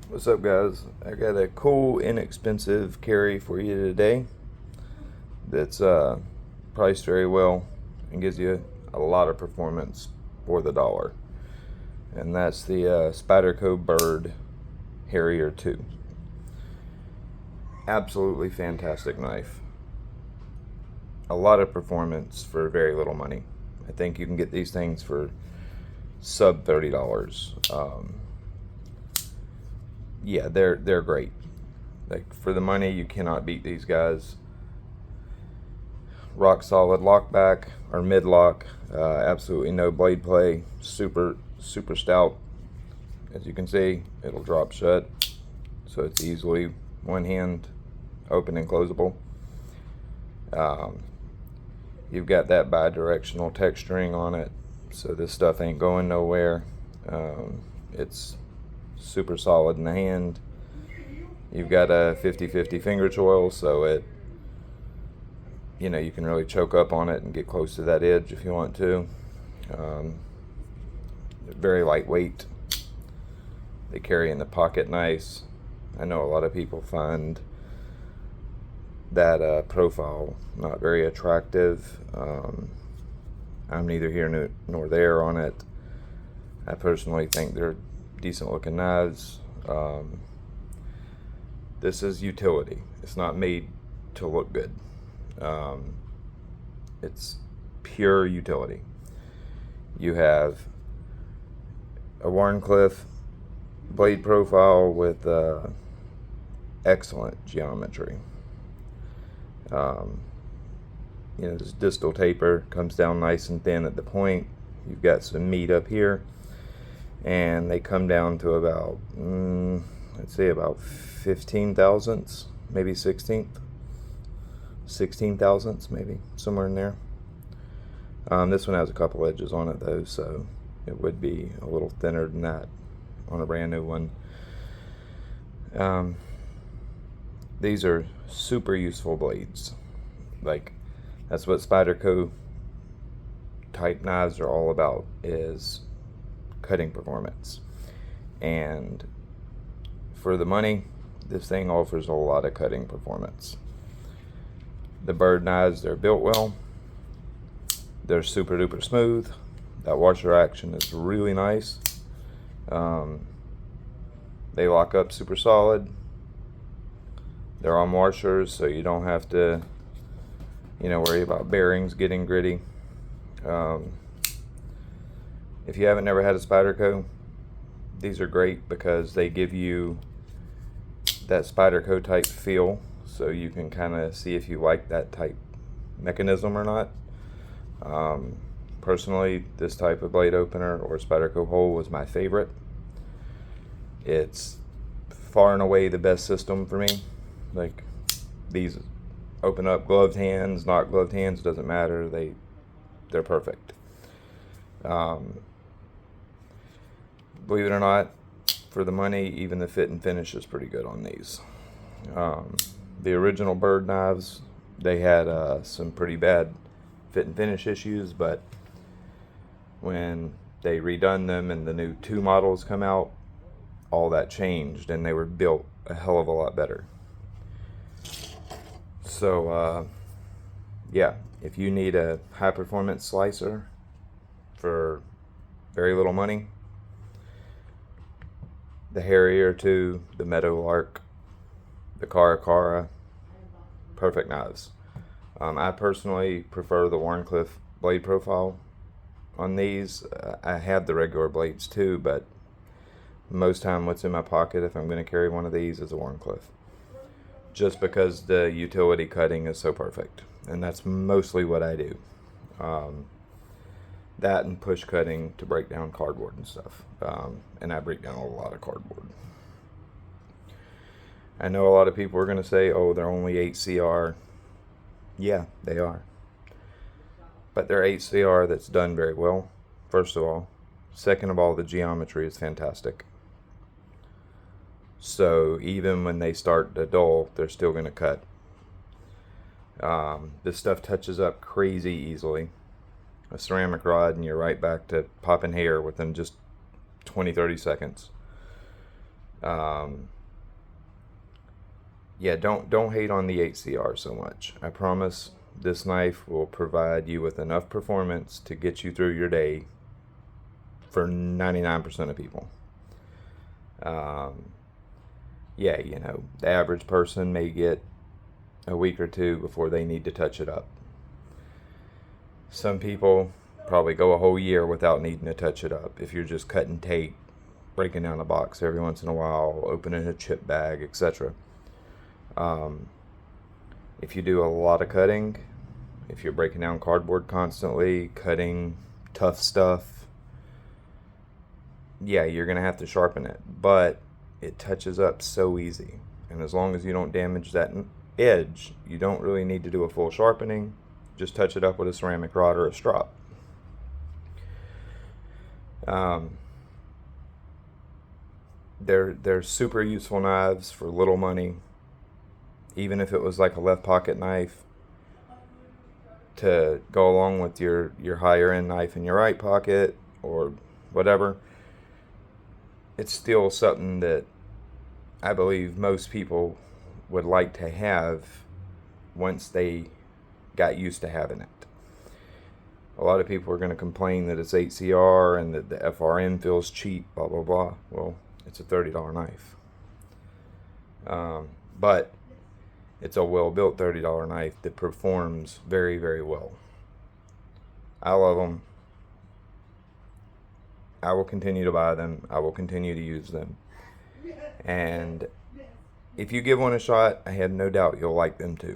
What's up, guys? I got a cool, inexpensive carry for you today that's priced very well and gives you a lot of performance for the dollar. And that's the Spyderco Byrd Harrier 2. Absolutely fantastic knife. A lot of performance for very little money. I think you can get these things for sub $30. Yeah, they're great. Like, for the money, you cannot beat these guys. Rock solid lock back or mid lock. Absolutely no blade play. Super stout. As you can see, it'll drop shut, so it's easily one hand open and closable. You've got that bi-directional texturing on it, so this stuff ain't going nowhere. It's super solid in the hand. You've got a 50-50 finger choil, so you can really choke up on it and get close to that edge if you want to. Very lightweight. They carry in the pocket nice. I know a lot of people find that profile not very attractive. I'm neither here nor there on it. I personally think they're decent looking knives. This is utility. It's not made to look good. It's pure utility. You have a Warncliffe blade profile with excellent geometry. This distal taper comes down nice and thin at the point. You've got some meat up here, and they come down to about, let's say about 15 thousandths, maybe 16 thousandths, maybe somewhere in there. This one has a couple edges on it though, so it would be a little thinner than that on a brand new one. These are super useful blades. Like, that's what Spyderco type knives are all about, is cutting performance. And for the money, this thing offers a lot of cutting performance. The Byrd knives, they're built well. They're super duper smooth. That washer action is really nice. They lock up super solid. They're on washers, so you don't have to worry about bearings getting gritty. If you haven't never had a Spyderco, these are great because they give you that Spyderco type feel, so you can kind of see if you like that type mechanism or not. Personally, this type of blade opener or Spyderco hole was my favorite. It's far and away the best system for me. Like, these open up gloved hands, not gloved hands, doesn't matter. They're perfect. Believe it or not, for the money, even the fit and finish is pretty good on these. The original Byrd knives, they had some pretty bad fit and finish issues, but when they redone them and the new 2 models come out, all that changed and they were built a hell of a lot better. So yeah, if you need a high performance slicer for very little money, the Harrier 2, the Meadowlark, the Cara, perfect knives. I personally prefer the Warncliffe blade profile on these. I have the regular blades too, but most time what's in my pocket if I'm going to carry one of these is a Warncliffe, just because the utility cutting is so perfect, and that's mostly what I do. That and push cutting to break down cardboard and stuff, and I break down a lot of cardboard. I know a lot of people are going to say, oh, they're only 8CR. Yeah, they are, but they're 8CR that's done very well, first of all. Second of all, the geometry is fantastic. So even when they start to dull, they're still going to cut. This stuff touches up crazy easily. A ceramic rod and you're right back to popping hair within just 20-30 seconds. Yeah, don't hate on the 8CR so much. I promise this knife will provide you with enough performance to get you through your day for 99% of people. Yeah, you know, the average person may get a week or two before they need to touch it up. Some people probably go a whole year without needing to touch it up. If you're just cutting tape, breaking down a box every once in a while, opening a chip bag, etc. If you do a lot of cutting, if you're breaking down cardboard constantly, cutting tough stuff, yeah, you're going to have to sharpen it. But it touches up so easy. And as long as you don't damage that edge, you don't really need to do a full sharpening. Just touch it up with a ceramic rod or a strop. They're super useful knives for little money. Even if it was like a left pocket knife to go along with your higher end knife in your right pocket or whatever, it's still something that I believe most people would like to have once they got used to having it. A lot of people are going to complain that it's 8CR and that the FRN feels cheap, blah, blah, blah. Well, it's a $30 knife. But it's a well-built $30 knife that performs very, very well. I love them. I will continue to buy them. I will continue to use them. And if you give one a shot, I have no doubt you'll like them too.